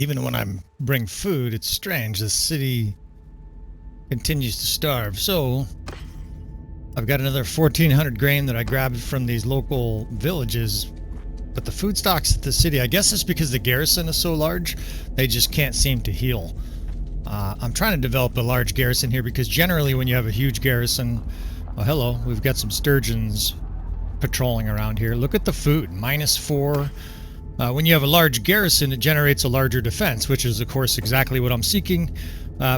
Even when I bring food, it's strange. The city continues to starve. So I've got another 1,400 grain that I grabbed from these local villages. But the food stocks at the city, I guess it's because the garrison is so large, they just can't seem to heal. I'm trying to develop a large garrison here because generally when you have a huge garrison... Oh, hello. We've got some sturgeons patrolling around here. Look at the food. -4. When you have a large garrison, it generates a larger defense, which is, of course, exactly what I'm seeking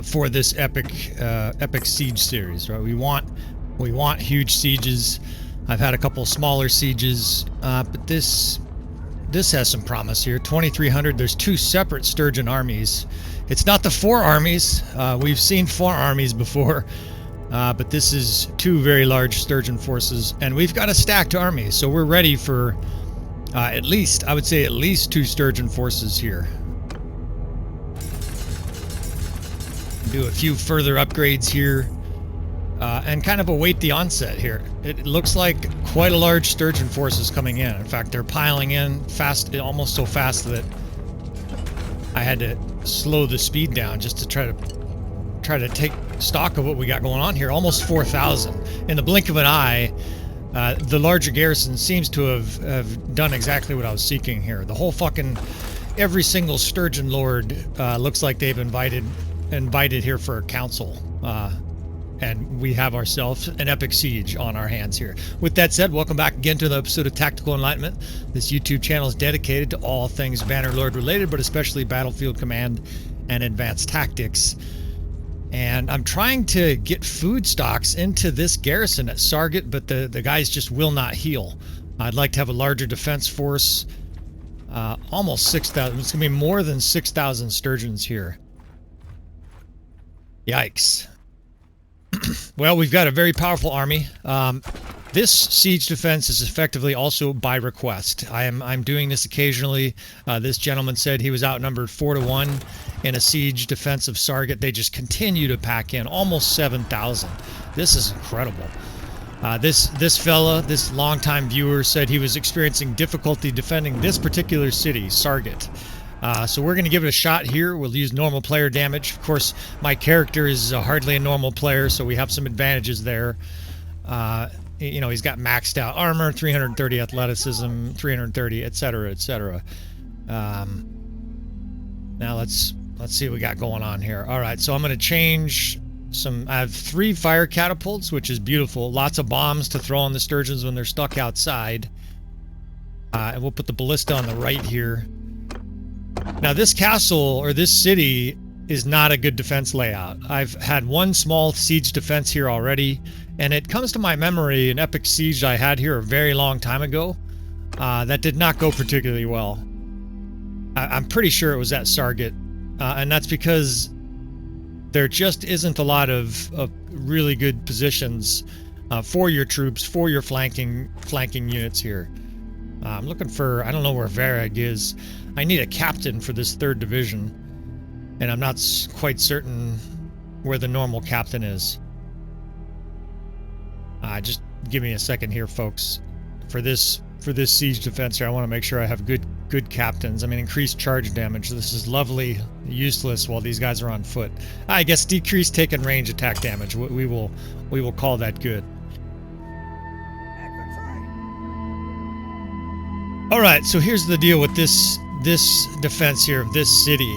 for this epic siege series. Right? We want huge sieges. I've had a couple smaller sieges, but this has some promise here. 2,300. There's 2 separate sturgeon armies. It's not the 4 armies. We've seen 4 armies before, but this is 2 very large sturgeon forces, and we've got a stacked army, so we're ready for at least, I would say, at least 2 sturgeon forces here. Do a few further upgrades here, and kind of await the onset here. It looks like quite a large sturgeon force is coming in. In fact, they're piling in fast, almost so fast that I had to slow the speed down just to try to take stock of what we got going on here. Almost 4,000 in the blink of an eye. The larger garrison seems to have done exactly what I was seeking here. The whole fucking every single sturgeon lord looks like they've invited here for a council, and we have ourselves an epic siege on our hands here. With that said, welcome back again to the episode of Tactical Enlightenment. This YouTube channel is dedicated to all things Bannerlord related, but especially battlefield command and advanced tactics. And I'm trying to get food stocks into this garrison at Sargot, but the guys just will not heal. I'd like to have a larger defense force. Almost 6,000. It's going to be more than 6,000 sturgeons here. Yikes. Well, we've got a very powerful army. This siege defense is effectively also by request. I'm doing this occasionally. This gentleman said he was outnumbered 4-1 in a siege defense of Sargot. They just continue to pack in almost 7,000. This is incredible. This fella, this longtime viewer, said he was experiencing difficulty defending this particular city, Sargot. So we're going to give it a shot here. We'll use normal player damage. Of course, my character is hardly a normal player, so we have some advantages there. You know, he's got maxed out armor, 330 athleticism, 330, etc., etc. Now let's see what we got going on here. All right, so I'm going to change some. I have 3 fire catapults, which is beautiful. Lots of bombs to throw on the sturgeons when they're stuck outside. And we'll put the ballista on the right here. Now, this castle or this city is not a good defense layout. I've had 1 small siege defense here already, and it comes to my memory an epic siege I had here a very long time ago that did not go particularly well. I'm pretty sure it was at Sargot, and that's because there just isn't a lot of really good positions for your troops, for your flanking units here. I'm looking for, I don't know where Varag is. I need a captain for this 3rd division, and I'm not quite certain where the normal captain is. Just give me a second here, folks. For this siege defense here, I want to make sure I have good captains. I mean, increased charge damage. This is lovely, useless while these guys are on foot. I guess decreased take and range attack damage. We will call that good. All right, so here's the deal with this defense here of this city.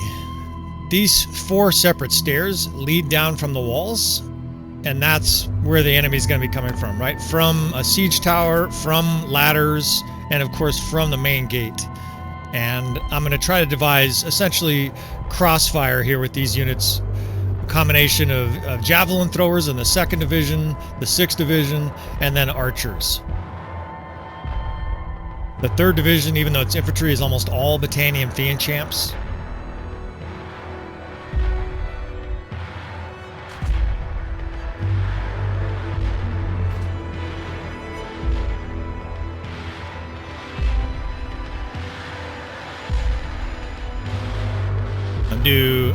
These 4 separate stairs lead down from the walls, and that's where the enemy's going to be coming from, right? From a siege tower, from ladders, and of course from the main gate. And I'm going to try to devise essentially crossfire here with these units. A combination of javelin throwers in the 2nd division, the 6th division, and then archers. The 3rd division, even though it's infantry, is almost all Battanian Thean champs. I'm due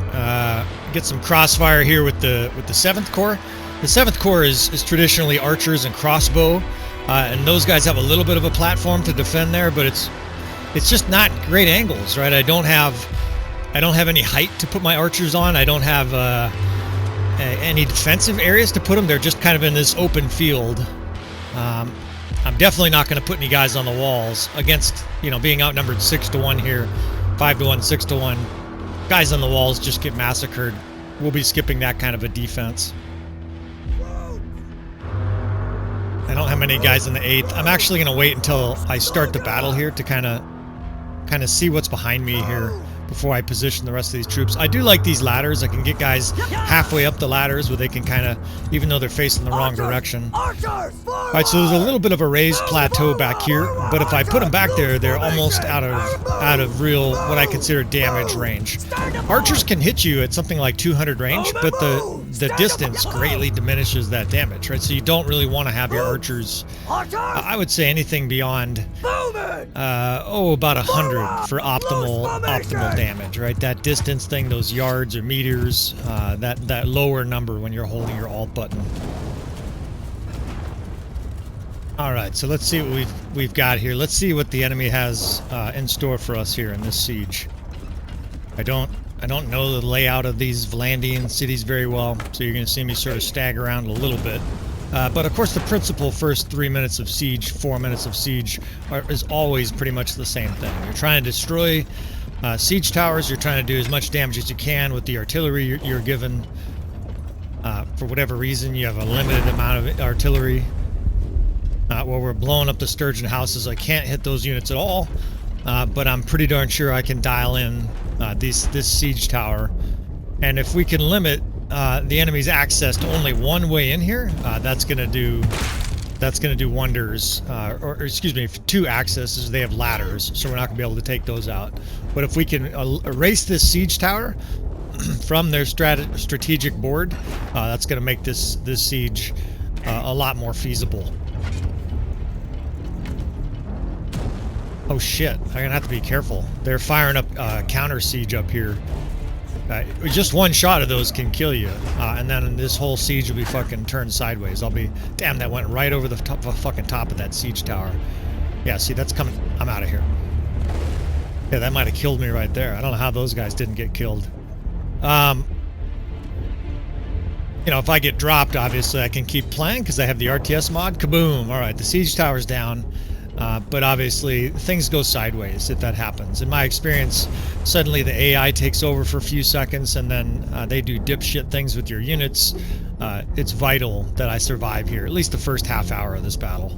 get some crossfire here with the 7th Corps. The 7th Corps is traditionally archers and crossbow. And those guys have a little bit of a platform to defend there, but it's just not great angles, right? I don't have I don't have any height to put my archers on. I don't have any defensive areas to put them. They're just kind of in this open field. I'm definitely not going to put any guys on the walls against, you know, being outnumbered 6-1 here, 5-1, 6-1. Guys on the walls just get massacred. We'll be skipping that kind of a defense. I don't have many guys in the 8th. I'm actually going to wait until I start the battle here to kind of see what's behind me here before I position the rest of these troops. I do like these ladders. I can get guys halfway up the ladders where they can kind of, even though they're facing the wrong direction. All right, so there's a little bit of a raised plateau back here, but if I put them back there, they're almost out of real, what I consider damage range. Archers can hit you at something like 200 range, but the distance greatly diminishes that damage, right? So you don't really want to have your archers, I would say anything beyond, about 100 for optimal damage, right? That distance thing, those yards or meters, that lower number when you're holding your alt button. All right, so let's see what we've got here. Let's see what the enemy has in store for us here in this siege. I don't know the layout of these Vlandian cities very well, so you're going to see me sort of stagger around a little bit. But of course, the principal first 3 minutes of siege, 4 minutes of siege is always pretty much the same thing. You're trying to destroy siege towers. You're trying to do as much damage as you can with the artillery you're given. For whatever reason, you have a limited amount of artillery. While we're blowing up the Sturgian houses, I can't hit those units at all. But I'm pretty darn sure I can dial in this siege tower. And if we can limit the enemy's access to only one way in here, that's gonna do wonders. Or excuse me, 2 accesses. They have ladders, so we're not gonna be able to take those out. But if we can erase this siege tower from their strategic board, that's gonna make this siege a lot more feasible. Oh shit, I'm gonna have to be careful. They're firing up counter siege up here. Just one shot of those can kill you, and then this whole siege will be fucking turned sideways. Damn, that went right over the fucking top of that siege tower. Yeah, see, that's coming. I'm out of here. Yeah, that might have killed me right there. I don't know how those guys didn't get killed. You know, if I get dropped, obviously I can keep playing because I have the RTS mod. Kaboom! All right, the siege tower's down. But obviously, things go sideways if that happens. In my experience, suddenly the AI takes over for a few seconds, and then they do dipshit things with your units. It's vital that I survive here, at least the first half hour of this battle.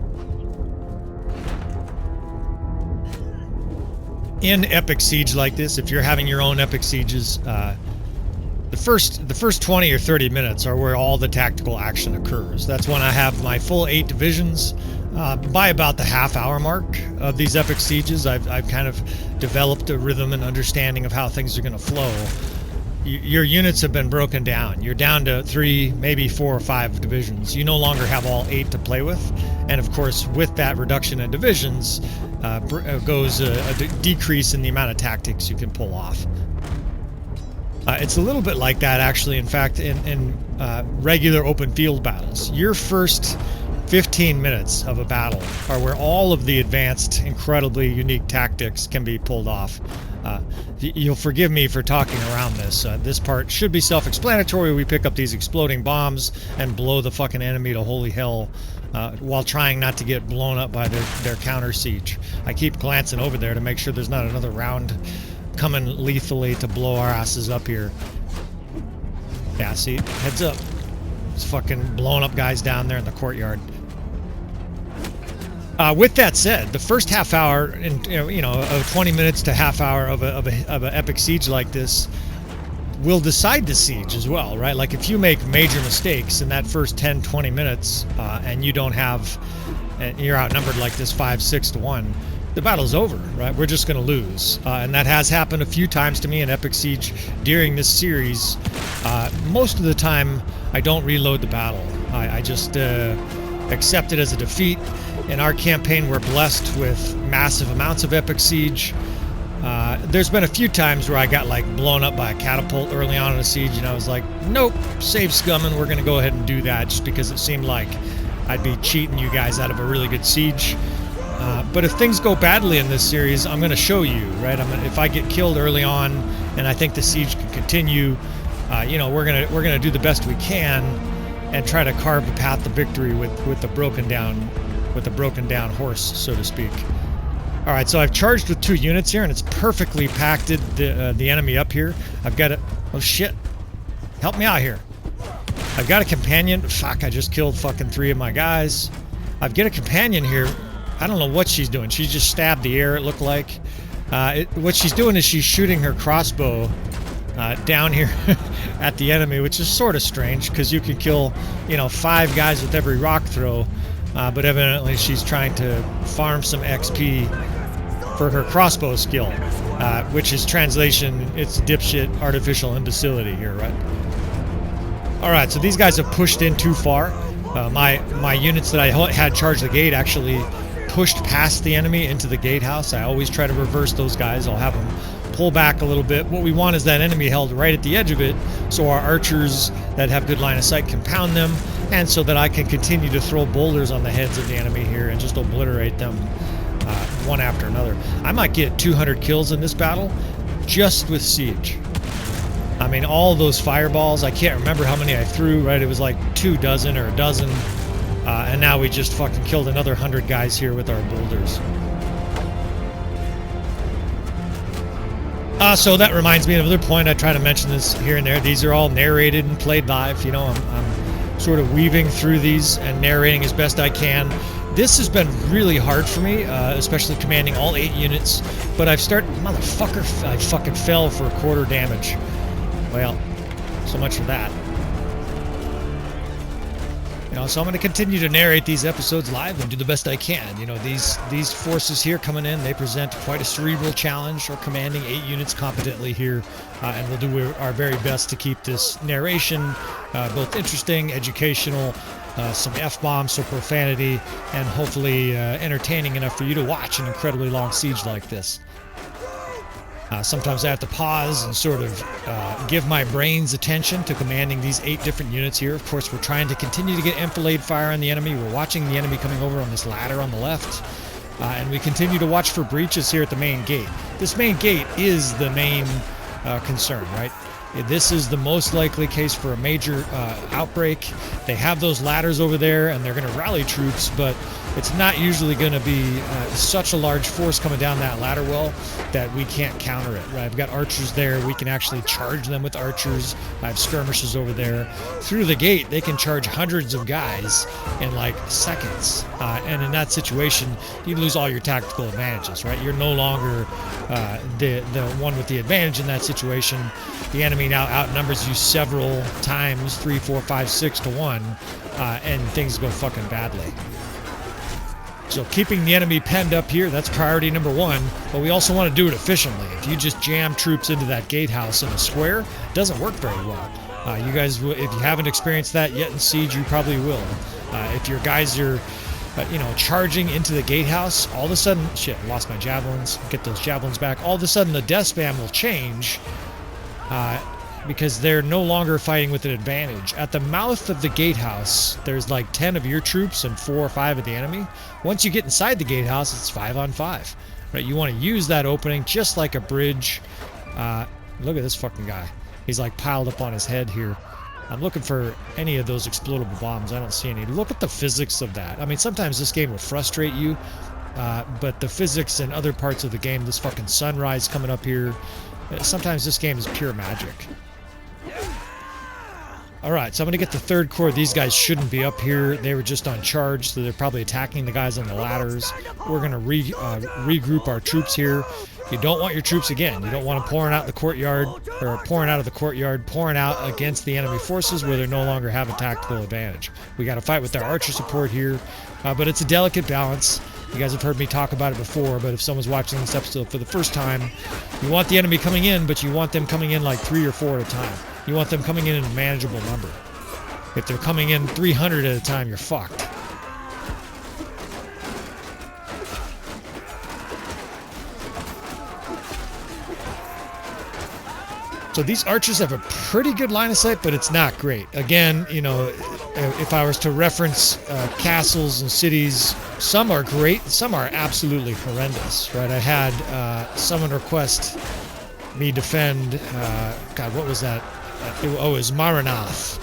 In epic siege like this, if you're having your own epic sieges, the first 20 or 30 minutes are where all the tactical action occurs. That's when I have my full 8 divisions. By about the half-hour mark of these epic sieges, I've kind of developed a rhythm and understanding of how things are going to flow. Your units have been broken down. You're down to 3, maybe 4 or 5 divisions. You no longer have all 8 to play with. And of course, with that reduction in divisions, goes a decrease in the amount of tactics you can pull off. It's a little bit like that, actually. In fact, in regular open field battles, your first 15 minutes of a battle are where all of the advanced, incredibly unique tactics can be pulled off. You'll forgive me for talking around this. This part should be self-explanatory. We pick up these exploding bombs and blow the fucking enemy to holy hell while trying not to get blown up by their counter siege. I keep glancing over there to make sure there's not another round coming lethally to blow our asses up here. Yeah, see, heads up. It's fucking blowing up guys down there in the courtyard. With that said, the first half hour, of 20 minutes to half hour of an epic siege like this will decide the siege as well, right? Like if you make major mistakes in that first 10, 20 minutes and you don't have, and you're outnumbered like this 5-6-1, the battle's over, right? We're just going to lose. And that has happened a few times to me in epic siege during this series. Most of the time, I don't reload the battle. I just accept it as a defeat. In our campaign, we're blessed with massive amounts of epic siege. There's been a few times where I got like blown up by a catapult early on in a siege, and I was like, nope, save scum, and we're going to go ahead and do that just because it seemed like I'd be cheating you guys out of a really good siege. But if things go badly in this series, I'm going to show you, right? If I get killed early on, and I think the siege can continue, you know, we're gonna do the best we can, and try to carve the path to victory with the broken down horse, so to speak. All right, so I've charged with 2 units here, and it's perfectly pacted the enemy up here. I've got a... Oh, shit. Help me out here. I've got a companion. Fuck, I just killed fucking 3 of my guys. I've got a companion here. I don't know what she's doing. She just stabbed the air, it looked like. What she's doing is she's shooting her crossbow down here at the enemy, which is sort of strange, because you can kill, you know, 5 guys with every rock throw. But evidently she's trying to farm some XP for her crossbow skill, which is translation, it's dipshit artificial imbecility here, right? Alright, so these guys have pushed in too far. My units that I had charged the gate actually pushed past the enemy into the gatehouse. I always try to reverse those guys. I'll have them pull back a little bit. What we want is that enemy held right at the edge of it, so our archers that have good line of sight can pound them, and so that I can continue to throw boulders on the heads of the enemy here and just obliterate them one after another. I might get 200 kills in this battle just with siege. I mean, all those fireballs, I can't remember how many I threw, right? It was like 2 dozen or a dozen, and now we just fucking killed another 100 guys here with our boulders. So that reminds me of another point. I try to mention this here and there. These are all narrated and played live. You know, I'm sort of weaving through these and narrating as best I can. This has been really hard for me, especially commanding all 8 units. But I've started... Motherfucker, I fucking fell for a quarter damage. Well, so much for that. You know, so I'm going to continue to narrate these episodes live and do the best I can. You know, these forces here coming in, they present quite a cerebral challenge. We're commanding 8 units competently here, and we'll do our very best to keep this narration both interesting, educational, some F-bombs, so profanity, and hopefully entertaining enough for you to watch an incredibly long siege like this. Sometimes I have to pause and sort of give my brain's attention to commanding these 8 different units here. Of course, we're trying to continue to get enfilade fire on the enemy. We're watching the enemy coming over on this ladder on the left. And we continue to watch for breaches here at the main gate. This main gate is the main concern, right? This is the most likely case for a major outbreak. They have those ladders over there, and they're going to rally troops, but it's not usually going to be such a large force coming down that ladder well that we can't counter it. Right? I've got archers there. We can actually charge them with archers. I have skirmishers over there. Through the gate, they can charge hundreds of guys in like seconds. And in that situation, you lose all your tactical advantages, right? You're no longer the one with the advantage in that situation. The enemy now outnumbers you several times, 3, 4, 5, 6 to 1, and things go fucking badly. So keeping the enemy penned up here, that's priority number 1, but we also want to do it efficiently. If you just jam troops into that gatehouse in a square, it doesn't work very well. You guys, if you haven't experienced that yet in Siege, you probably will. If your guys are, you know, charging into the gatehouse, all of a sudden, shit, I lost my javelins, get those javelins back, all of a sudden the death spam will change, because they're no longer fighting with an advantage. At the mouth of the gatehouse, there's like 10 of your troops and 4 or 5 of the enemy. Once you get inside the gatehouse, it's 5 on 5. Right? You want to use that opening just like a bridge. Look at this fucking guy. He's like piled up on his head here. I'm looking for any of those explodable bombs. I don't see any. Look at the physics of that. I mean, sometimes this game will frustrate you, but the physics in other parts of the game, this fucking sunrise coming up here, sometimes this game is pure magic. Alright, so I'm going to get the 3rd Corps. These guys shouldn't be up here. They were just on charge, so they're probably attacking the guys on the ladders. We're going to regroup our troops here. You don't want your troops again. You don't want them pouring out the courtyard, or pouring out of the courtyard, pouring out against the enemy forces where they no longer have a tactical advantage. We got to fight with our archer support here, but it's a delicate balance. You guys have heard me talk about it before, but if someone's watching this episode for the first time, you want the enemy coming in, but you want them coming in like 3 or 4 at a time. You want them coming in a manageable number. If they're coming in 300 at a time, you're fucked. So So these archers have a pretty good line of sight, but it's not great. Again, you know, if I was to reference castles and cities, some are great, some are absolutely horrendous, right? I had someone request me defend, God, what was that? It was Maranath.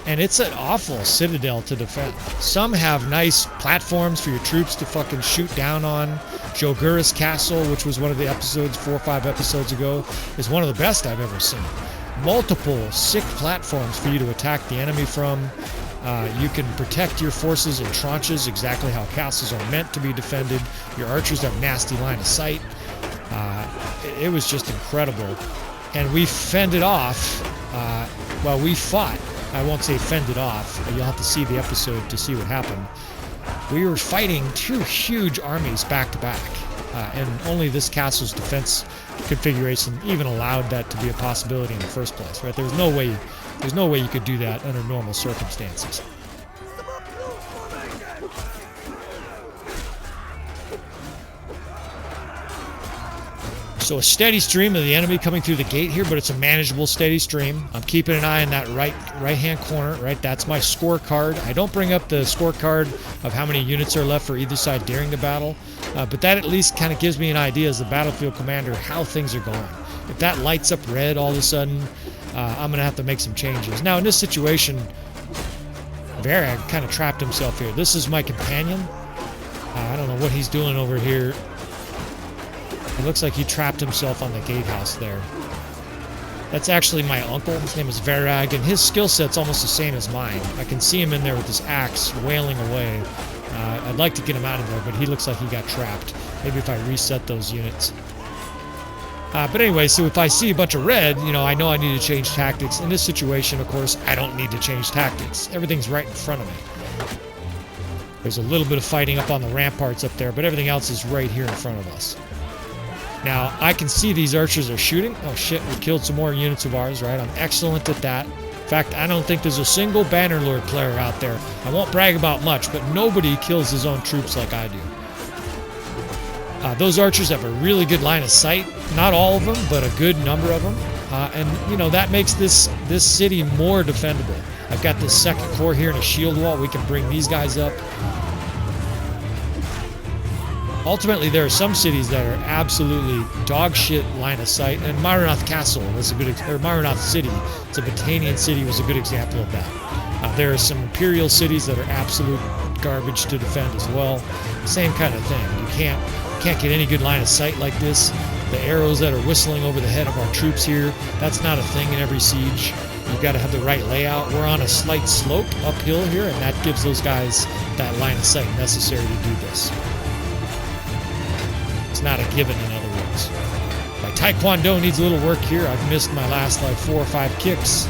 And it's an awful citadel to defend. Some have nice platforms for your troops to fucking shoot down on. Jogura's Castle, which was one of the episodes 4 or 5 episodes ago, is one of the best I've ever seen. Multiple sick platforms for you to attack the enemy from. You can protect your forces in tranches, exactly how castles are meant to be defended. Your archers have nasty line of sight. It was just incredible. And we fended off, well, we fought. I won't say fended off. You'll have to see the episode to see what happened. We were fighting 2 huge armies back to back, and only this castle's defense configuration even allowed that to be a possibility in the first place. Right? There's no way you could do that under normal circumstances. So a steady stream of the enemy coming through the gate here, but it's a manageable steady stream. I'm keeping an eye on that right-hand corner, right? That's my scorecard. I don't bring up the scorecard of how many units are left for either side during the battle, but that at least kind of gives me an idea as the battlefield commander how things are going. If that lights up red all of a sudden, I'm going to have to make some changes. Now, in this situation, Varag kind of trapped himself here. This is my companion. I don't know what he's doing over here. It looks like he trapped himself on the gatehouse there. That's actually my uncle. His name is Varag, and his skill set's almost the same as mine. I can see him in there with his axe wailing away. I'd like to get him out of there, but he looks like he got trapped. Maybe if I reset those units. But anyway, so if I see a bunch of red, you know I need to change tactics. In this situation, of course, I don't need to change tactics. Everything's right in front of me. There's a little bit of fighting up on the ramparts up there, but everything else is right here in front of us. Now, I can see these archers are shooting. Oh shit, we killed some more units of ours, right? I'm excellent at that. In fact, I don't think there's a single Bannerlord player out there. I won't brag about much, but nobody kills his own troops like I do. Those archers have a really good line of sight. Not all of them, but a good number of them. And, you know, that makes this city more defendable. I've got this second corps here and a shield wall. We can bring these guys up. Ultimately, there are some cities that are absolutely dog shit line of sight, and Maranath Castle was a good, or Maranath City, it's a Botanian city, was a good example of that. There are some Imperial cities that are absolute garbage to defend as well. Same kind of thing. You can't get any good line of sight like this. The arrows that are whistling over the head of our troops here, that's not a thing in every siege. You've got to have the right layout. We're on a slight slope uphill here, and that gives those guys that line of sight necessary to do this. Not a given, in other words. My Taekwondo needs a little work here. I've missed my last like 4 or 5 kicks.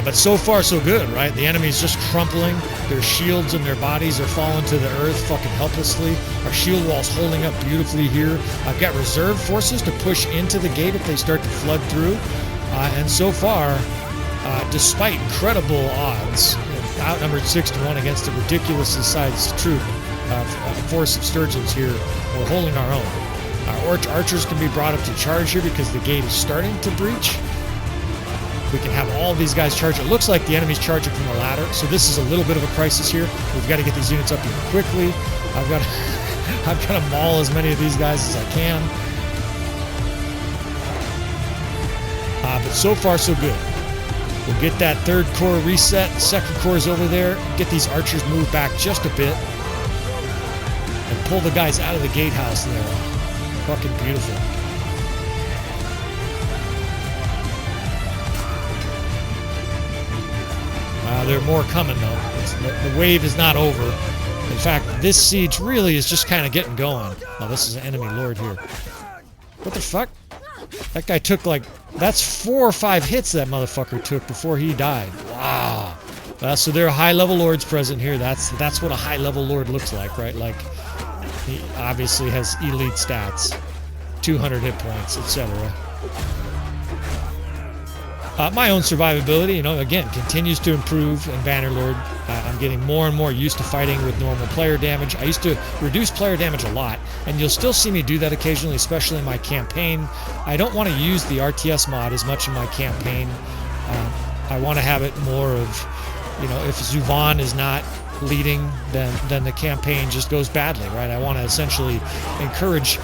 But so far so good, right? The enemy's just crumpling. Their shields and their bodies are falling to the earth fucking helplessly. Our shield wall's holding up beautifully here. I've got reserve forces to push into the gate if they start to flood through. And so far, despite incredible odds, outnumbered 6-1 against a ridiculously sized troop, force of Sturgians here, we're holding our own. Our archers can be brought up to charge here because the gate is starting to breach. We can have all these guys charge. It looks like the enemy's charging from the ladder, so this is a little bit of a crisis here. We've got to get these units up here quickly. I've got to maul as many of these guys as I can. But so far so good. We'll get that third corps reset. Second corps is over there. Get these archers moved back just a bit. And pull the guys out of the gatehouse there. Fucking beautiful. There are more coming, though. The wave is not over. In fact, this siege really is just kind of getting going. Oh, this is an enemy lord here. What the fuck? That guy took like... That's 4 or 5 hits that motherfucker took before he died. Wow. So there are high-level lords present here. That's what a high-level lord looks like, right? Like, he obviously has elite stats. 200 hit points, etc. My own survivability, you know, again, continues to improve in Bannerlord. I'm getting more and more used to fighting with normal player damage. I used to reduce player damage a lot, and you'll still see me do that occasionally, especially in my campaign. I don't want to use the RTS mod as much in my campaign. I want to have it more of, you know, if Zuvan is not leading, then the campaign just goes badly, right? I want to essentially encourage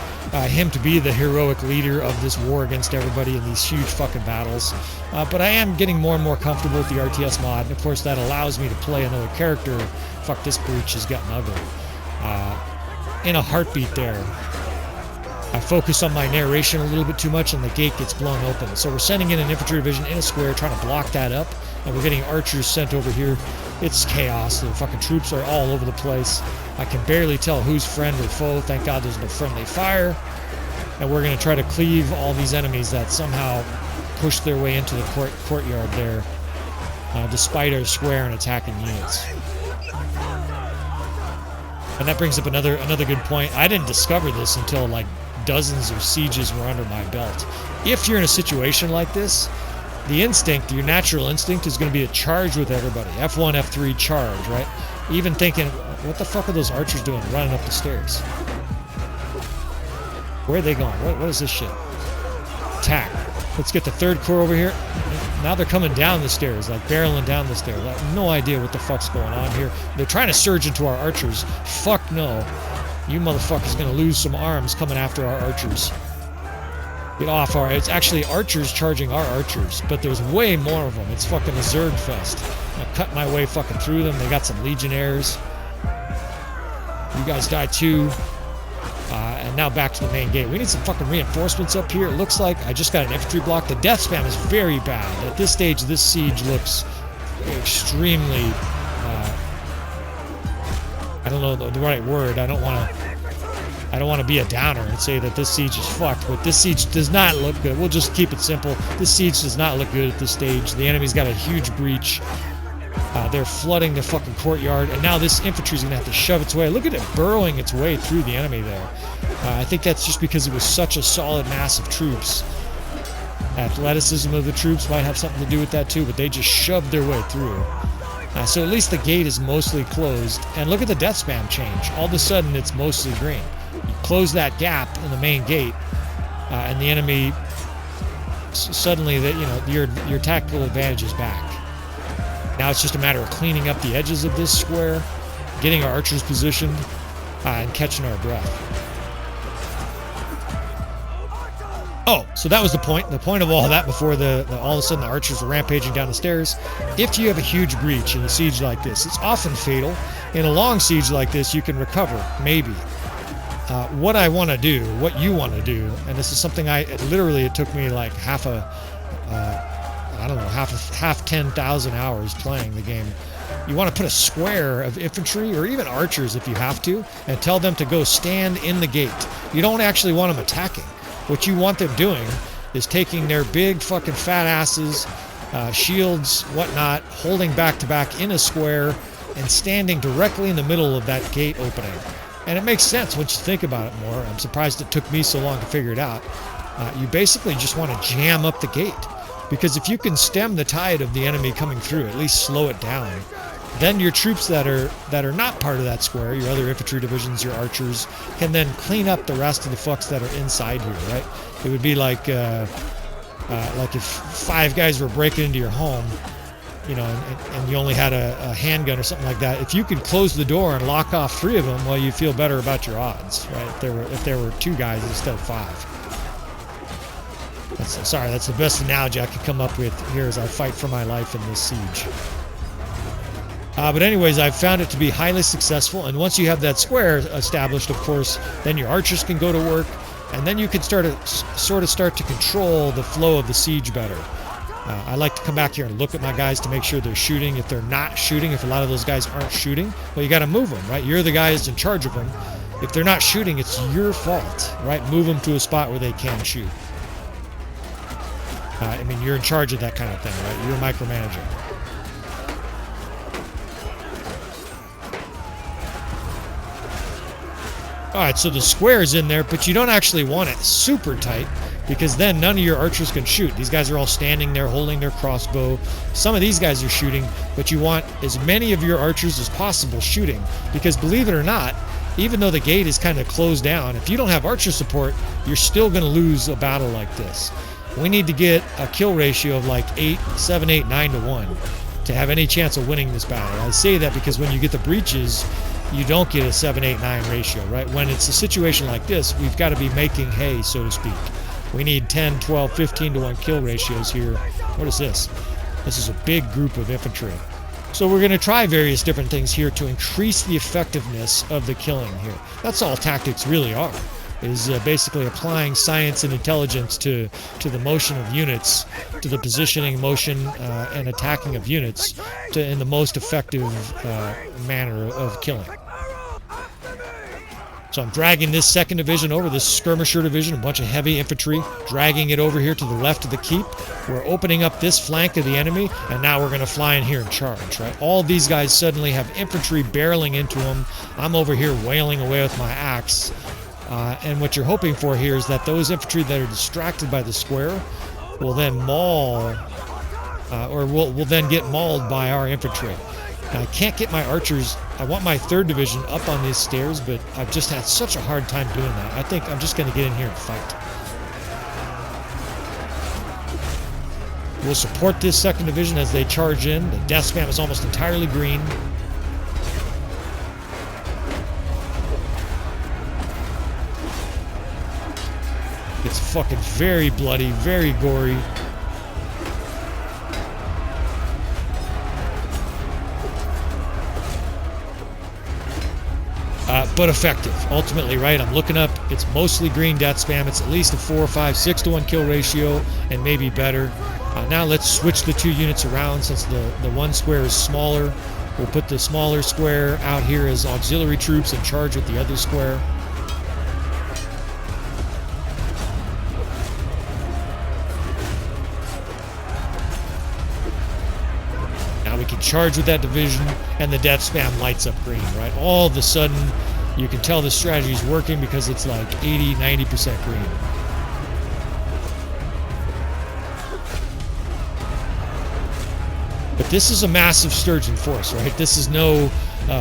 him to be the heroic leader of this war against everybody in these huge fucking battles. But I am getting more and more comfortable with the RTS mod, and of course that allows me to play another character. Fuck, this breach has gotten ugly. In a heartbeat there. I focus on my narration a little bit too much and the gate gets blown open. So we're sending in an infantry division in a square trying to block that up, and we're getting archers sent over here. It's chaos. The fucking troops are all over the place. I can barely tell who's friend or foe. Thank God there's no friendly fire. And we're going to try to cleave all these enemies that somehow push their way into the courtyard there, despite our square and attacking units. And that brings up another good point. I didn't discover this until like dozens of sieges were under my belt. If you're in a situation like this, the instinct, your natural instinct, is going to be to charge with everybody. F1, F3, charge, right? Even thinking, what the fuck are those archers doing running up the stairs? Where are they going? What is this shit? Attack. Let's get the third corps over here. Now they're coming down the stairs, like barreling down the stairs. I have no idea what the fuck's going on here. They're trying to surge into our archers. Fuck no. You motherfuckers gonna lose some arms coming after our archers. Get off our... It's actually archers charging our archers, but there's way more of them. It's fucking a Zerg fest. I cut my way fucking through them. They got some legionnaires. You guys die too. And now back to the main gate. We need some fucking reinforcements up here. It looks like I just got an infantry block. The death spam is very bad. At this stage, this siege looks extremely... I don't know the right word. I don't want to be a downer and say that this siege is fucked, but this siege does not look good. We'll just keep it simple. This siege does not look good at this stage. The enemy's got a huge breach. They're flooding the fucking courtyard, and now this infantry's gonna have to shove its way. Look at it burrowing its way through the enemy there. I think that's just because it was such a solid mass of troops. Athleticism of the troops might have something to do with that too, but they just shoved their way through. So at least the gate is mostly closed, and look at the death spam change. All of a sudden, it's mostly green. You close that gap in the main gate, and the enemy suddenly, your tactical advantage is back. Now it's just a matter of cleaning up the edges of this square, getting our archers positioned, and catching our breath. Oh, so that was the point. The point of all that before all of a sudden the archers were rampaging down the stairs. If you have a huge breach in a siege like this, it's often fatal. In a long siege like this, you can recover, maybe. What I want to do, what you want to do, and this is something it took me like half 10,000 hours playing the game. You want to put a square of infantry, or even archers if you have to, and tell them to go stand in the gate. You don't actually want them attacking. What you want them doing is taking their big fucking fat asses, shields, whatnot, holding back to back in a square, and standing directly in the middle of that gate opening. And it makes sense once you think about it more. I'm surprised it took me so long to figure it out. You basically just want to jam up the gate. Because if you can stem the tide of the enemy coming through, at least slow it down, then your troops that are not part of that square, your other infantry divisions, your archers, can then clean up the rest of the fucks that are inside here, right? It would be like if 5 guys were breaking into your home, and you only had a handgun or something like that. If you could close the door and lock off 3 of them, well, you feel better about your odds, right? If there were 2 guys instead of 5. That's the best analogy I could come up with here as I fight for my life in this siege. But anyways, I've found it to be highly successful, and once you have that square established, of course, then your archers can go to work, and then you can start to control the flow of the siege better. I like to come back here and look at my guys to make sure they're shooting. If they're not shooting, if a lot of those guys aren't shooting, well, you got to move them, right? You're the guys in charge of them. If they're not shooting, it's your fault, right? Move them to a spot where they can shoot. You're in charge of that kind of thing, right? You're a micromanager. Alright, so the square is in there, but you don't actually want it super tight, because then none of your archers can shoot. These guys are all standing there holding their crossbow. Some of these guys are shooting, but you want as many of your archers as possible shooting, because believe it or not, even though the gate is kind of closed down, if you don't have archer support, you're still going to lose a battle like this. We need to get a kill ratio of like 7, 8, 9 to 1 to have any chance of winning this battle. I say that because when you get the breaches, you don't get a 7, 8, 9 ratio, right? When it's a situation like this, we've got to be making hay, so to speak. We need 10, 12, 15 to 1 kill ratios here. What is this? This is a big group of infantry. So we're going to try various different things here to increase the effectiveness of the killing here. That's all tactics really are, is basically applying science and intelligence to the motion of units, to the positioning, motion, and attacking of units in the most effective manner of killing. So I'm dragging this 2nd Division over, this skirmisher division, a bunch of heavy infantry, dragging it over here to the left of the keep. We're opening up this flank of the enemy, and now we're going to fly in here and charge, right? All these guys suddenly have infantry barreling into them. I'm over here wailing away with my axe. And what you're hoping for here is that those infantry that are distracted by the square will then maul, or will then get mauled by our infantry. Now, I can't get my archers. I want my 3rd Division up on these stairs, but I've just had such a hard time doing that. I think I'm just going to get in here and fight. We'll support this 2nd Division as they charge in. The death spam is almost entirely green. It's fucking very bloody, very gory. But effective, ultimately, right? I'm looking up, it's mostly green death spam. It's at least a 4, 5, 6 to 1 kill ratio, and maybe better. Now let's switch the 2 units around. Since the one square is smaller, we'll put the smaller square out here as auxiliary troops and charge with the other square. We can charge with that division, and the death spam lights up green, right? All of a sudden, you can tell the strategy is working because it's like 80, 90% green. But this is a massive Sturgeon force, right? This is no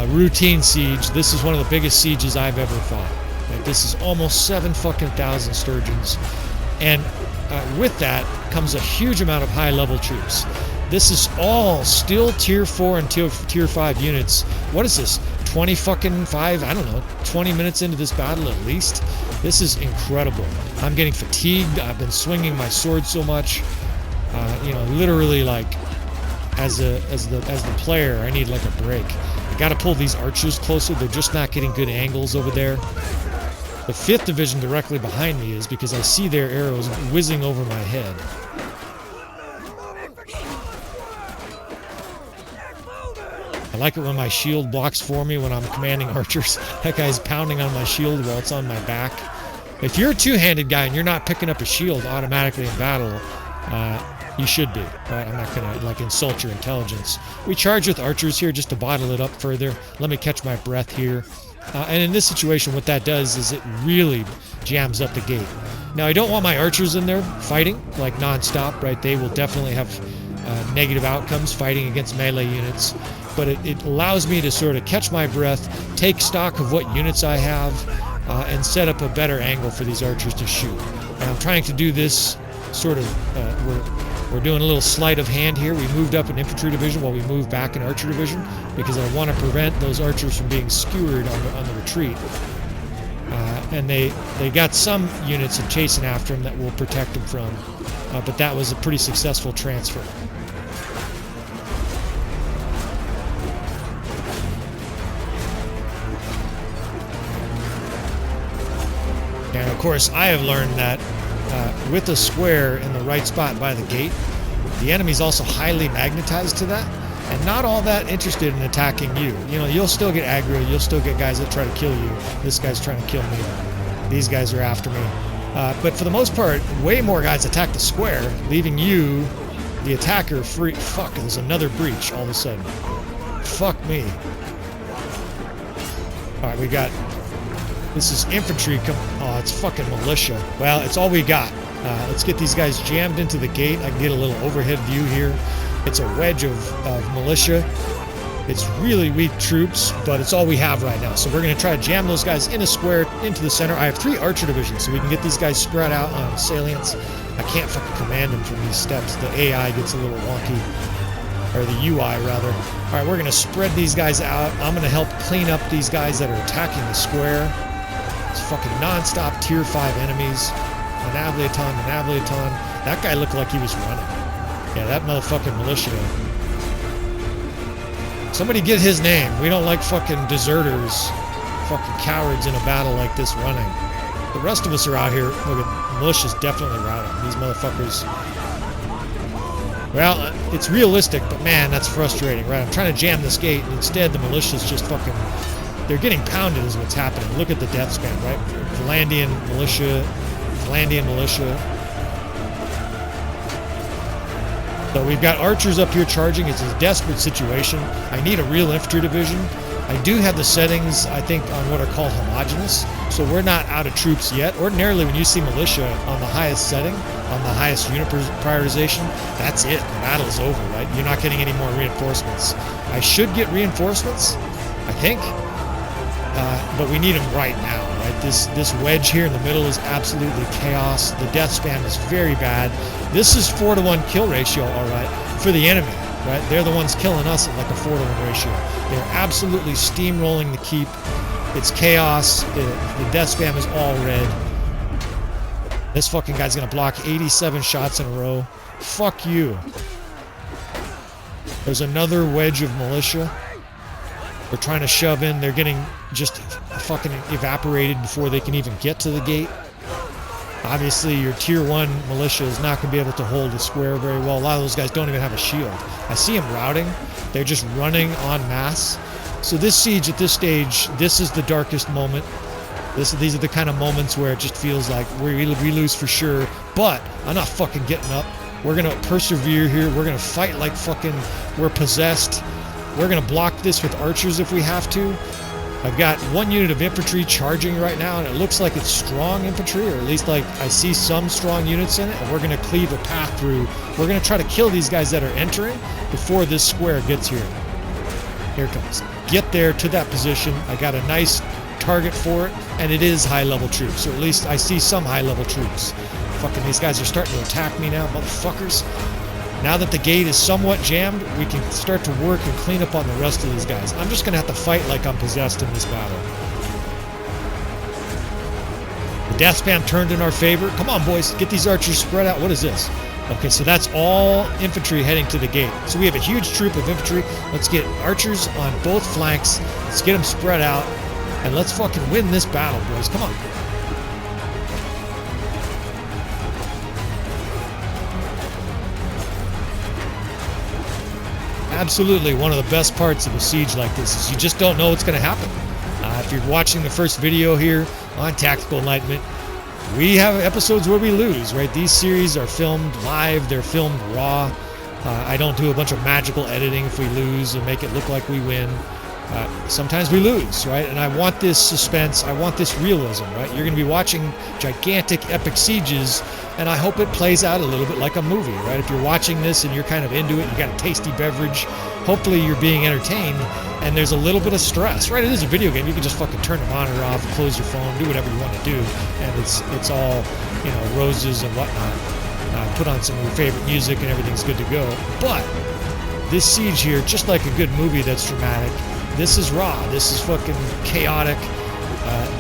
routine siege. This is one of the biggest sieges I've ever fought. Right? This is almost 7,000 Sturgeons. And with that comes a huge amount of high-level troops. This is all still tier 4 and tier 5 units. What is this? 25, I don't know, 20 minutes into this battle at least? This is incredible. I'm getting fatigued. I've been swinging my sword so much. You know, literally, like, as the player, I need like a break. I got to pull these archers closer. They're just not getting good angles over there. The 5th Division directly behind me is because I see their arrows whizzing over my head. I like it when my shield blocks for me when I'm commanding archers. That guy's pounding on my shield while it's on my back. If you're a two-handed guy and you're not picking up a shield automatically in battle, you should be. Right? I'm not going to like insult your intelligence. We charge with archers here just to bottle it up further. Let me catch my breath here. And in this situation, what that does is it really jams up the gate. Now, I don't want my archers in there fighting like non-stop, right? They will definitely have negative outcomes fighting against melee units. But it allows me to sort of catch my breath, take stock of what units I have, and set up a better angle for these archers to shoot. And I'm trying to do this sort of, we're doing a little sleight of hand here. We moved up an infantry division while we moved back an archer division because I want to prevent those archers from being skewered on the retreat. And they got some units chasing after them that will protect them from, but that was a pretty successful transfer. And of course, I have learned that with a square in the right spot by the gate, the enemy's also highly magnetized to that, and not all that interested in attacking you. You know, you'll still get aggro, you'll still get guys that try to kill you. This guy's trying to kill me. These guys are after me. But for the most part, way more guys attack the square, leaving you, the attacker, free. Fuck, there's another breach all of a sudden. Fuck me. Alright, we got... This is infantry. Oh, it's fucking militia. Well, it's all we got. Let's get these guys jammed into the gate. I can get a little overhead view here. It's a wedge of militia. It's really weak troops, but it's all we have right now. So we're going to try to jam those guys in a square into the center. I have 3 archer divisions, so we can get these guys spread out on salients. I can't fucking command them from these steps. The AI gets a little wonky. Or the UI, rather. All right, we're going to spread these guys out. I'm going to help clean up these guys that are attacking the square. It's fucking non-stop tier 5 enemies. Manavliaton. That guy looked like he was running. Yeah, that motherfucking militia. Somebody get his name. We don't like fucking deserters, fucking cowards in a battle like this running. The rest of us are out here. Look at militia's definitely routing. These motherfuckers. Well, it's realistic, but man, that's frustrating, right? I'm trying to jam this gate, and instead the militia's just fucking... They're getting pounded is what's happening. Look at the death span, right? Vlandian militia. So we've got archers up here charging. It's a desperate situation. I need a real infantry division. I do have the settings, I think, on what are called homogeneous. So we're not out of troops yet. Ordinarily, when you see militia on the highest setting, on the highest unit prioritization, that's it. The battle is over, right? You're not getting any more reinforcements. I should get reinforcements, I think. But we need them right now, right? This wedge here in the middle is absolutely chaos. The death spam is very bad. This is 4-to-1 kill ratio, all right, for the enemy, right? They're the ones killing us at like a 4-to-1 ratio. They're absolutely steamrolling the keep. It's chaos. The death spam is all red. This fucking guy's gonna block 87 shots in a row. Fuck you. There's another wedge of militia. They're trying to shove in. They're getting just fucking evaporated before they can even get to the gate. Obviously, your tier 1 militia is not going to be able to hold the square very well. A lot of those guys don't even have a shield. I see them routing. They're just running en masse. So this siege at this stage, this is the darkest moment. These are the kind of moments where it just feels like we lose for sure. But I'm not fucking getting up. We're going to persevere here. We're going to fight like fucking we're possessed. We're going to block this with archers if we have to. I've got 1 unit of infantry charging right now, and it looks like it's strong infantry, or at least like I see some strong units in it, and we're going to cleave a path through. We're going to try to kill these guys that are entering before this square gets here. Here it comes. Get there to that position. I got a nice target for it, and it is high-level troops, or at least I see some high-level troops. Fucking these guys are starting to attack me now, motherfuckers. Now that the gate is somewhat jammed, we can start to work and clean up on the rest of these guys. I'm just going to have to fight like I'm possessed in this battle. The death spam turned in our favor. Come on, boys. Get these archers spread out. What is this? Okay, so that's all infantry heading to the gate. So we have a huge troop of infantry. Let's get archers on both flanks. Let's get them spread out. And let's fucking win this battle, boys. Come on. Absolutely, one of the best parts of a siege like this is you just don't know what's going to happen. If you're watching the first video here on Tactical Enlightenment, we have episodes where we lose, right? These series are filmed live, they're filmed raw. I don't do a bunch of magical editing if we lose and make it look like we win. Sometimes we lose, right? And I want this suspense, I want this realism, right? You're going to be watching gigantic epic sieges, and I hope it plays out a little bit like a movie, right? If you're watching this and you're kind of into it, you got a tasty beverage, hopefully you're being entertained, and there's a little bit of stress, right? It is a video game. You can just fucking turn the monitor off, close your phone, do whatever you want to do, and it's all, you know, roses and whatnot. Put on some of your favorite music and everything's good to go. But this siege here, just like a good movie that's dramatic, this is raw. This is fucking chaotic.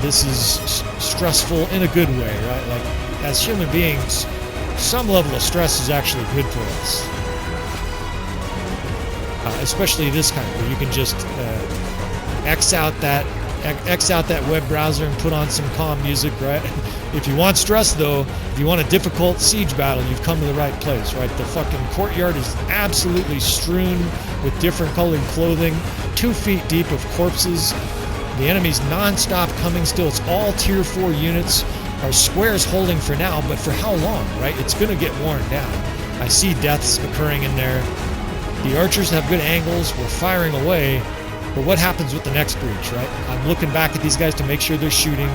This is stressful in a good way, right? Like, as human beings, some level of stress is actually good for us. Especially this kind, where you can just X out that web browser and put on some calm music, right? If you want stress, though, if you want a difficult siege battle, you've come to the right place, right? The fucking courtyard is absolutely strewn with different colored clothing, 2 feet deep of corpses. The enemy's non-stop coming still. It's all tier 4 units. Our square's holding for now, but for how long, right? It's going to get worn down. I see deaths occurring in there. The archers have good angles. We're firing away. But what happens with the next breach, right? I'm looking back at these guys to make sure they're shooting.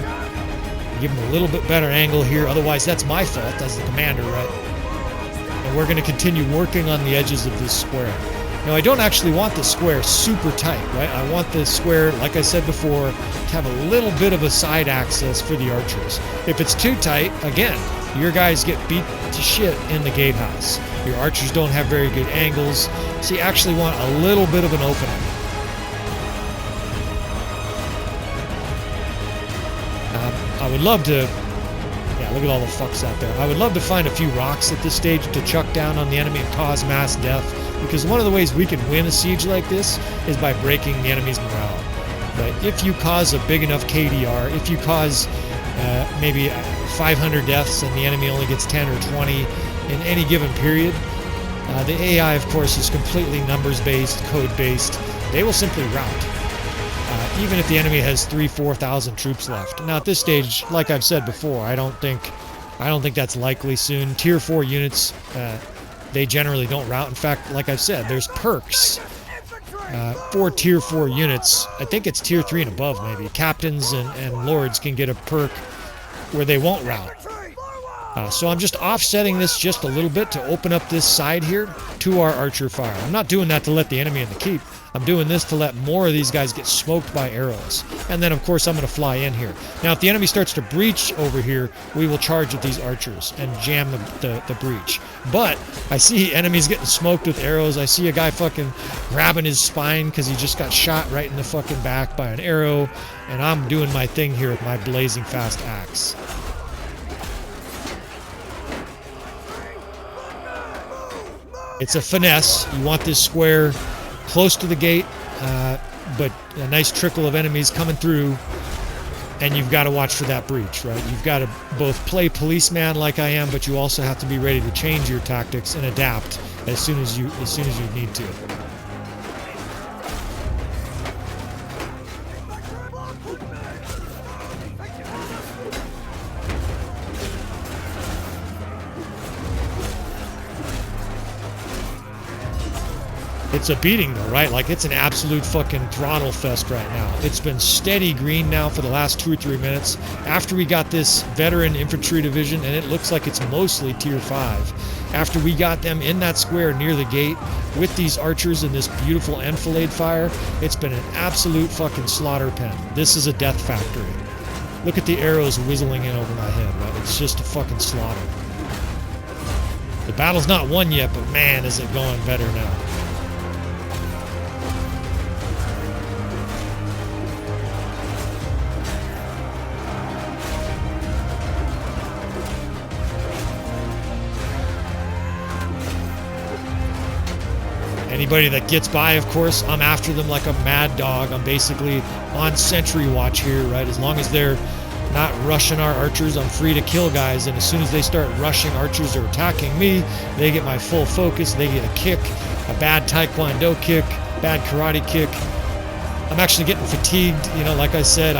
Give them a little bit better angle here. Otherwise, that's my fault as the commander, right? And we're going to continue working on the edges of this square. Now, I don't actually want the square super tight, right? I want the square, like I said before, to have a little bit of a side access for the archers. If it's too tight, again, your guys get beat to shit in the gatehouse. Your archers don't have very good angles, so you actually want a little bit of an opening. I would love to... Yeah, look at all the fucks out there. I would love to find a few rocks at this stage to chuck down on the enemy and cause mass death, because one of the ways we can win a siege like this is by breaking the enemy's morale. But if you cause a big enough KDR, if you cause maybe 500 deaths and the enemy only gets 10 or 20 in any given period, the AI, of course, is completely numbers-based, code-based. They will simply rout. Even if the enemy has 3,000-4,000 troops left. Now at this stage, like I've said before, I don't think that's likely soon. Tier 4 units, they generally don't rout. In fact, like I've said, there's perks for Tier 4 units. I think it's Tier 3 and above, maybe. Captains and lords can get a perk where they won't rout. So I'm just offsetting this just a little bit to open up this side here to our archer fire. I'm not doing that to let the enemy in the keep. I'm doing this to let more of these guys get smoked by arrows. And then, of course, I'm going to fly in here. Now, if the enemy starts to breach over here, we will charge at these archers and jam the breach. But I see enemies getting smoked with arrows. I see a guy fucking grabbing his spine because he just got shot right in the fucking back by an arrow. And I'm doing my thing here with my blazing fast axe. It's a finesse. You want this square close to the gate, but a nice trickle of enemies coming through, and you've got to watch for that breach, right? You've got to both play policeman like I am, but you also have to be ready to change your tactics and adapt as soon as you need to. It's a beating though, right? Like, it's an absolute fucking throttle fest right now. It's been steady green now for the last 2 or 3 minutes. After we got this veteran infantry division, and it looks like it's mostly tier 5. After we got them in that square near the gate with these archers in this beautiful enfilade fire, it's been an absolute fucking slaughter pen. This is a death factory. Look at the arrows whistling in over my head, right? It's just a fucking slaughter. The battle's not won yet, but man, is it going better now. Anybody that gets by, of course, I'm after them like a mad dog. I'm basically on sentry watch here, right? As long as they're not rushing our archers, I'm free to kill guys. And as soon as they start rushing archers or attacking me, they get my full focus. They get a kick, a bad taekwondo kick, bad karate kick. I'm actually getting fatigued. You know, like I said,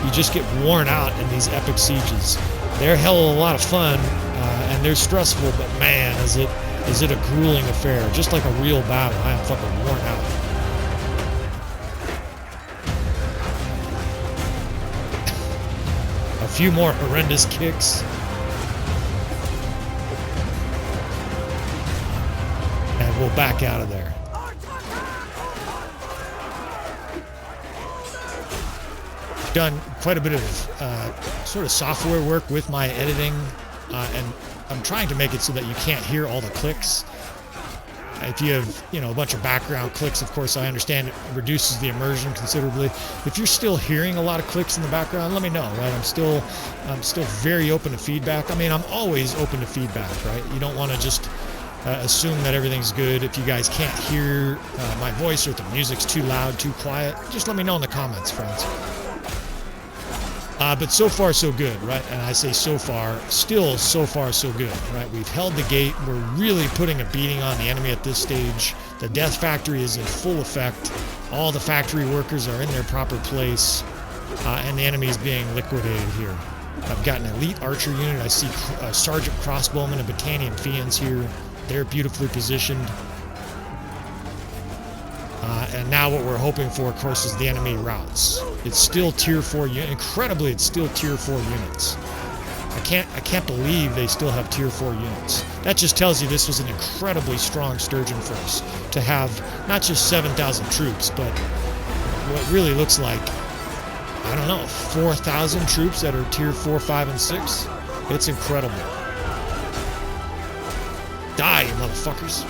you just get worn out in these epic sieges. They're hell of a lot of fun, and they're stressful, but man, is it a grueling affair. Just like a real battle. I am fucking worn out. A few more horrendous kicks. And we'll back out of there. Done quite a bit of sort of software work with my editing, and I'm trying to make it so that you can't hear all the clicks. If you have, you know, a bunch of background clicks, of course, I understand it reduces the immersion considerably. If you're still hearing a lot of clicks in the background, let me know, right? I'm still very open to feedback. I mean, I'm always open to feedback, right? You don't want to just assume that everything's good. If you guys can't hear my voice, or if the music's too loud, too quiet, just let me know in the comments, friends. But so far, so good, right? And I say so far, still so far, so good, right? We've held the gate. We're really putting a beating on the enemy at this stage. The death factory is in full effect. All the factory workers are in their proper place, and the enemy is being liquidated here. I've got an elite archer unit. I see Sergeant crossbowmen and battalion fiends here. They're beautifully positioned. And now what we're hoping for, of course, is the enemy routes. It's still tier 4 incredibly, it's still tier 4 units. I can't believe they still have tier 4 units. That just tells you this was an incredibly strong Sturgeon force to have not just 7,000 troops, but what really looks like, I don't know, 4,000 troops that are tier 4, 5, and 6. It's incredible. Die, you motherfuckers.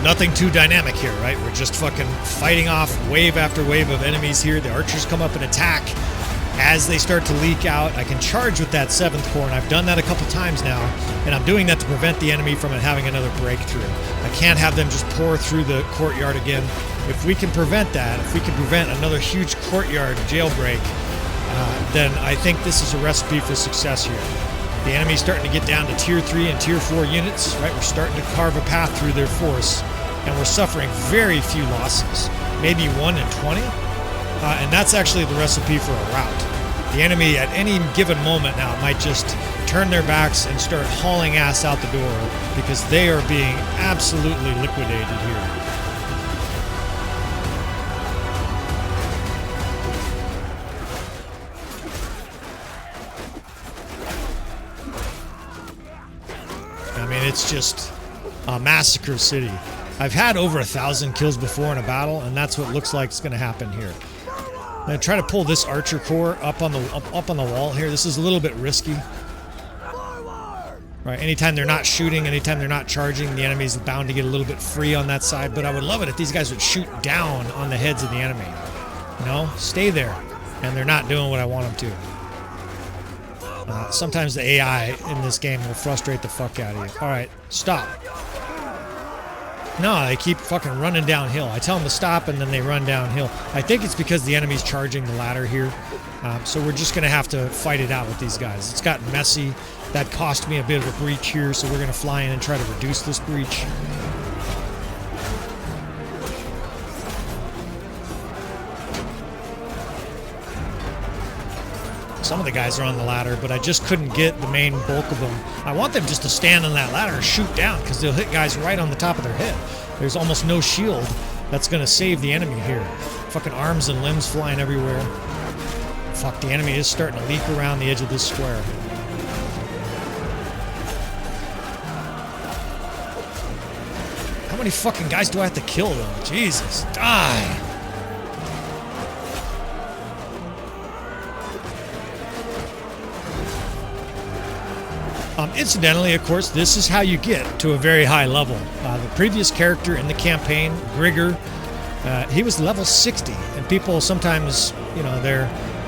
Nothing too dynamic here, right? We're just fucking fighting off wave after wave of enemies here. The archers come up and attack as they start to leak out. I can charge with that 7th Corps, and I've done that a couple times now, and I'm doing that to prevent the enemy from having another breakthrough. I can't have them just pour through the courtyard again. If we can prevent that, if we can prevent another huge courtyard jailbreak, then I think this is a recipe for success here. The enemy's starting to get down to tier 3 and tier 4 units, right? We're starting to carve a path through their force, and we're suffering very few losses, maybe 1 in 20, and that's actually the recipe for a rout. The enemy at any given moment now might just turn their backs and start hauling ass out the door because they are being absolutely liquidated here. It's just a massacre city. I've had over 1,000 kills before in a battle, and that's what looks like is going to happen here. I'm going to try to pull this archer corps up on the wall here. This is a little bit risky. Right, anytime they're not shooting, anytime they're not charging, the enemy's bound to get a little bit free on that side. But I would love it if these guys would shoot down on the heads of the enemy. You know, stay there, and they're not doing what I want them to. Sometimes the AI in this game will frustrate the fuck out of you. Alright, stop. No, they keep fucking running downhill. I tell them to stop and then they run downhill. I think it's because the enemy's charging the ladder here. So we're just going to have to fight it out with these guys. It's gotten messy. That cost me a bit of a breach here, so we're going to fly in and try to reduce this breach. Some of the guys are on the ladder, but I just couldn't get the main bulk of them. I want them just to stand on that ladder and shoot down, because they'll hit guys right on the top of their head. There's almost no shield that's going to save the enemy here. Fucking arms and limbs flying everywhere. Fuck, the enemy is starting to leak around the edge of this square. How many fucking guys do I have to kill, though? Jesus, die! Incidentally, of course, this is how you get to a very high level. The previous character in the campaign, Grigor, he was level 60, and people sometimes, you know,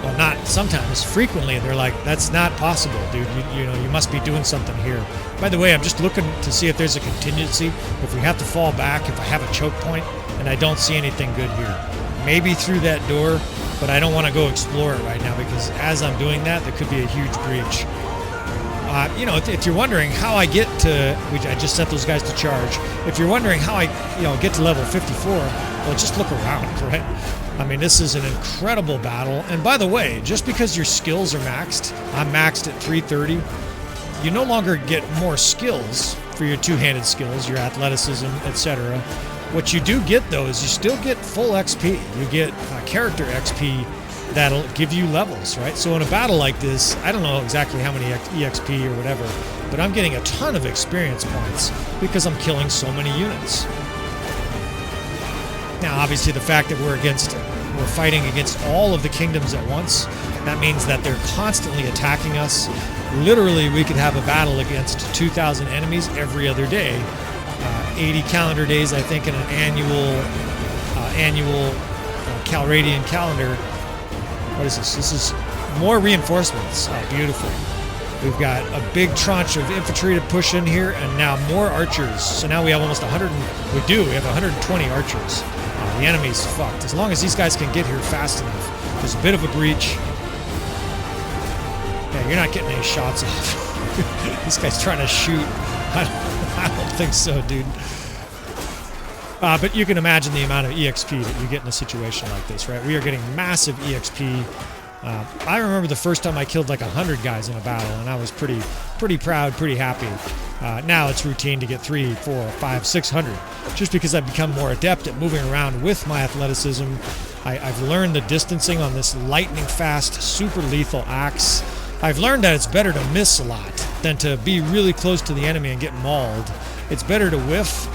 well, not sometimes, frequently, they're like, that's not possible, dude. You know, you must be doing something here. By the way, I'm just looking to see if there's a contingency, if we have to fall back, if I have a choke point, and I don't see anything good here. Maybe through that door, but I don't want to go explore it right now, because as I'm doing that, there could be a huge breach. You know, if you're wondering how I get to, I just sent those guys to charge. If you're wondering how I, get to level 54, well, just look around, right? I mean, this is an incredible battle. And by the way, just because your skills are maxed, I'm maxed at 330, you no longer get more skills for your two-handed skills, your athleticism, etc. What you do get, though, is you still get full XP. You get character XP that'll give you levels, right? So in a battle like this, I don't know exactly how many EXP or whatever, but I'm getting a ton of experience points because I'm killing so many units. Now, obviously, the fact that we're fighting against all of the kingdoms at once, that means that they're constantly attacking us. Literally, we could have a battle against 2,000 enemies every other day. 80 calendar days, I think, in an annual Calradian calendar. What is this? This is more reinforcements. Oh, beautiful. We've got a big tranche of infantry to push in here, and now more archers. So now we have almost 100. We have 120 archers. The enemy's fucked. As long as these guys can get here fast enough. There's a bit of a breach. Yeah, you're not getting any shots off. This guy's trying to shoot. I don't think so, dude. But you can imagine the amount of EXP that you get in a situation like this, right? We are getting massive EXP. I remember the first time I killed like 100 guys in a battle, and I was pretty proud, pretty happy. Now it's routine to get 300, 400, 500, 600, just because I've become more adept at moving around with my athleticism. I've learned the distancing on this lightning-fast, super lethal axe. I've learned that it's better to miss a lot than to be really close to the enemy and get mauled. It's better to whiff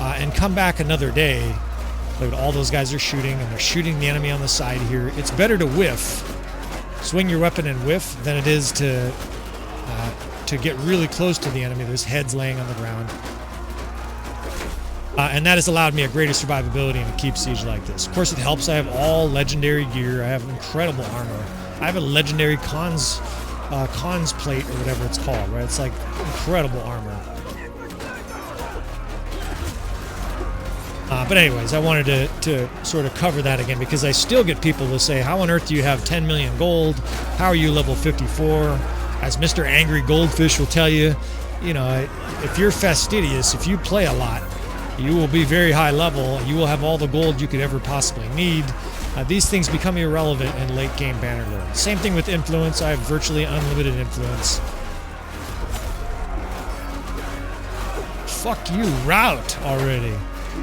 and come back another day. Look at all those guys are shooting, and they're shooting the enemy on the side here. It's better to whiff, swing your weapon and whiff, than it is to get really close to the enemy. There's heads laying on the ground. And that has allowed me a greater survivability in a keep siege like this. Of course, it helps. I have all legendary gear. I have incredible armor. I have a legendary cons plate, or whatever it's called, right? It's like incredible armor. But anyways, I wanted to sort of cover that again, because I still get people to say, how on earth do you have 10 million gold? How are you level 54? As Mr. Angry Goldfish will tell you, you know, if you're fastidious, if you play a lot, you will be very high level. You will have all the gold you could ever possibly need. These things become irrelevant in late game Bannerlord. Same thing with influence. I have virtually unlimited influence. Fuck you, route already.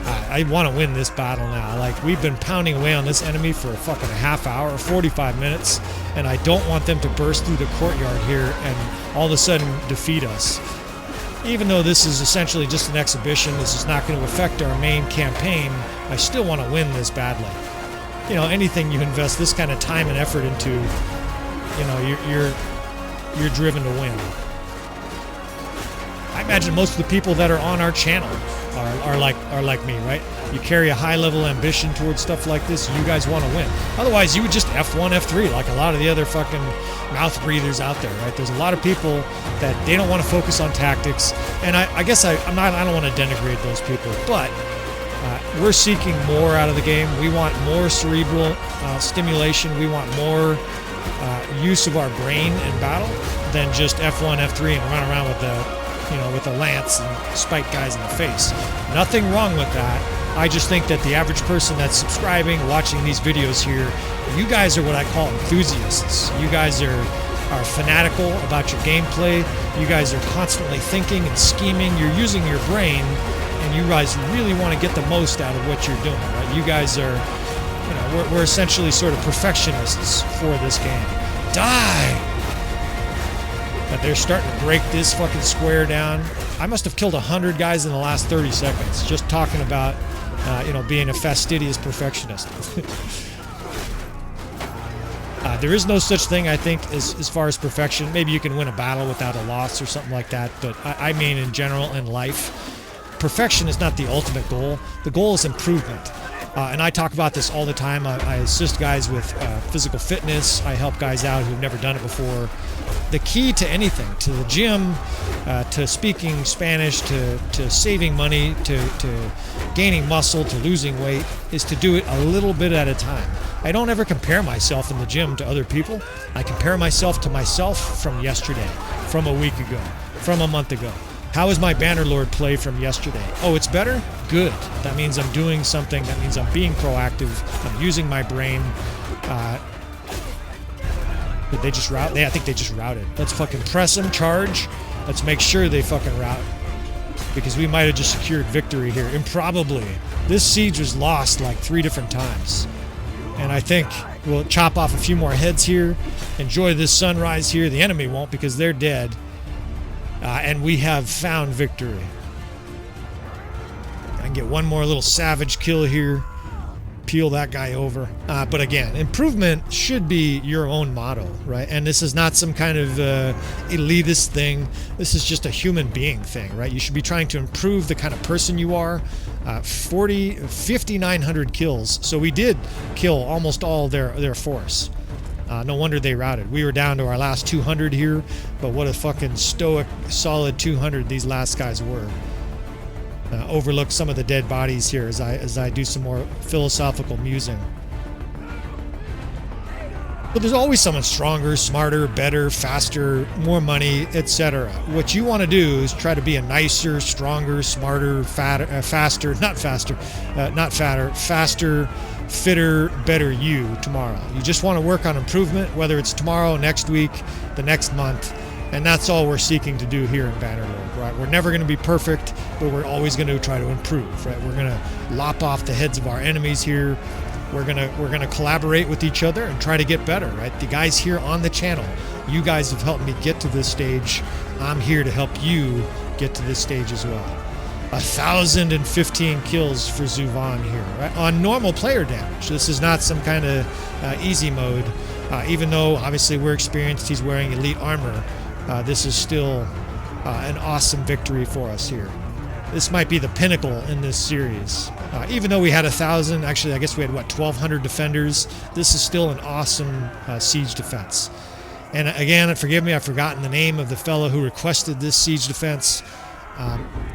I want to win this battle now. Like, we've been pounding away on this enemy for a fucking half hour, 45 minutes, and I don't want them to burst through the courtyard here and all of a sudden defeat us. Even though this is essentially just an exhibition, this is not going to affect our main campaign, I still want to win this badly. You know, anything you invest this kind of time and effort into, you know, you're driven to win. I imagine most of the people that are on our channel are like me, right? You carry a high-level ambition towards stuff like this. You guys want to win. Otherwise, you would just F1, F3 like a lot of the other fucking mouth breathers out there, right? There's a lot of people that they don't want to focus on tactics, and I guess I don't want to denigrate those people, but we're seeking more out of the game. We want more cerebral stimulation. We want more use of our brain in battle than just F1, F3 and run around with the lance and spike guys in the face. Nothing wrong with that. I just think that the average person that's subscribing, watching these videos here, you guys are what I call enthusiasts. You guys are fanatical about your gameplay. You guys are constantly thinking and scheming. You're using your brain, and you guys really want to get the most out of what you're doing, right? You guys are, you know, we're essentially sort of perfectionists for this game. Die! But they're starting to break this fucking square down. I must have killed 100 guys in the last 30 seconds just talking about, being a fastidious perfectionist. There is no such thing, I think, as far as perfection. Maybe you can win a battle without a loss or something like that, but I mean in general in life, perfection is not the ultimate goal. The goal is improvement. And I talk about this all the time. I assist guys with physical fitness. I help guys out who've never done it before. The key to anything, to the gym, to speaking Spanish, to saving money, to gaining muscle, to losing weight, is to do it a little bit at a time. I don't ever compare myself in the gym to other people. I compare myself to myself from yesterday, from a week ago, from a month ago. How is my Bannerlord play from yesterday? Oh, it's better? Good. That means I'm doing something. That means I'm being proactive. I'm using my brain. Did they just rout? I think they just routed. Let's fucking press them, charge. Let's make sure they fucking rout. Because we might have just secured victory here. Improbably. This siege was lost like 3 different times. And I think we'll chop off a few more heads here. Enjoy this sunrise here. The enemy won't because they're dead. And we have found victory. I can get one more little savage kill here. Peel that guy over. But again, improvement should be your own motto, right? And this is not some kind of elitist thing. This is just a human being thing, right? You should be trying to improve the kind of person you are. 5,900 kills. So we did kill almost all their force. No wonder they routed. We were down to our last 200 here, but what a fucking stoic, solid 200 these last guys were. overlook some of the dead bodies here as I do some more philosophical musing. But there's always someone stronger, smarter, better, faster, more money, etc. What you want to do is try to be a nicer, stronger, smarter, fatter, faster, fitter, better you tomorrow. You just want to work on improvement, whether it's tomorrow, next week, the next month, and that's all we're seeking to do here in Bannerlord, right? We're never going to be perfect, but we're always going to try to improve, right? We're going to lop off the heads of our enemies here. We're gonna collaborate with each other and try to get better, right? The guys here on the channel, you guys have helped me get to this stage. I'm here to help you get to this stage as well. 1,015 kills for Zuvan here, right? On normal player damage. This is not some kind of easy mode. Even though obviously we're experienced, he's wearing elite armor. This is still an awesome victory for us here. This might be the pinnacle in this series. Even though we had 1,000, actually I guess we had, what, 1,200 defenders, this is still an awesome siege defense. And again, forgive me, I've forgotten the name of the fellow who requested this siege defense.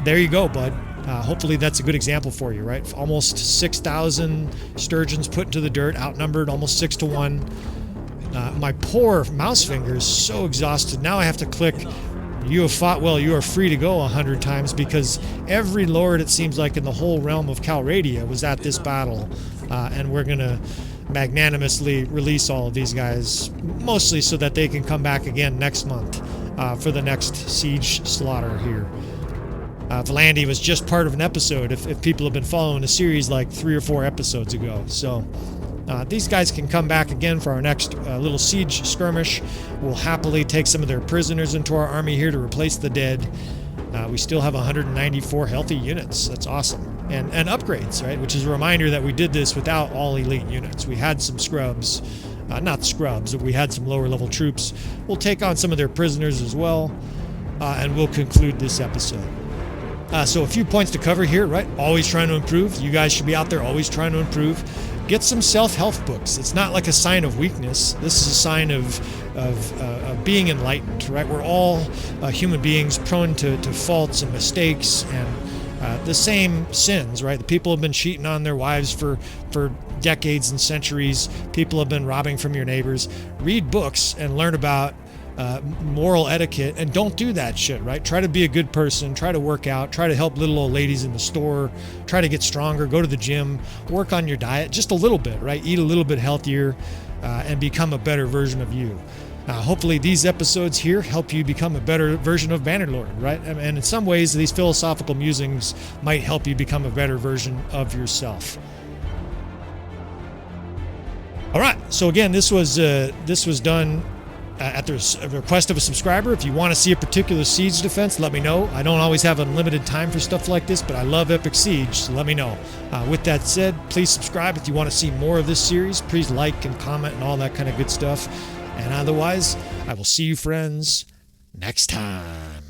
There you go, bud. Hopefully that's a good example for you, right? Almost 6,000 sturgeons put into the dirt, outnumbered almost 6 to 1. My poor mouse finger is so exhausted. Now I have to click, "You have fought well, you are free to go," 100 times, because every lord, it seems like, in the whole realm of Calradia was at this battle, and we're gonna magnanimously release all of these guys, mostly so that they can come back again next month for the next siege slaughter here. Vlandia was just part of an episode, if people have been following the series, like 3 or 4 episodes ago. So these guys can come back again for our next little siege skirmish. We'll happily take some of their prisoners into our army here to replace the dead. We still have 194 healthy units. That's awesome. And upgrades, right? Which is a reminder that we did this without all elite units. We had some scrubs. Not scrubs, but we had some lower level troops. We'll take on some of their prisoners as well. And we'll conclude this episode. So a few points to cover here, right? Always trying to improve. You guys should be out there always trying to improve. Get some self-help books. It's not like a sign of weakness. This is a sign of being enlightened, right? We're all human beings prone to faults and mistakes and the same sins, right? The people have been cheating on their wives for decades and centuries. People have been robbing from your neighbors. Read books and learn about moral etiquette, and don't do that shit, right? Try to be a good person, try to work out, try to help little old ladies in the store, try to get stronger, go to the gym, work on your diet just a little bit, right? Eat a little bit healthier and become a better version of you. Hopefully these episodes here help you become a better version of Bannerlord, right? And in some ways, these philosophical musings might help you become a better version of yourself. All right, so again, this was done at the request of a subscriber. If you want to see a particular siege defense, let me know. I don't always have unlimited time for stuff like this, but I love Epic Siege, so let me know. With that said, please subscribe if you want to see more of this series. Please like and comment and all that kind of good stuff. And otherwise, I will see you friends next time.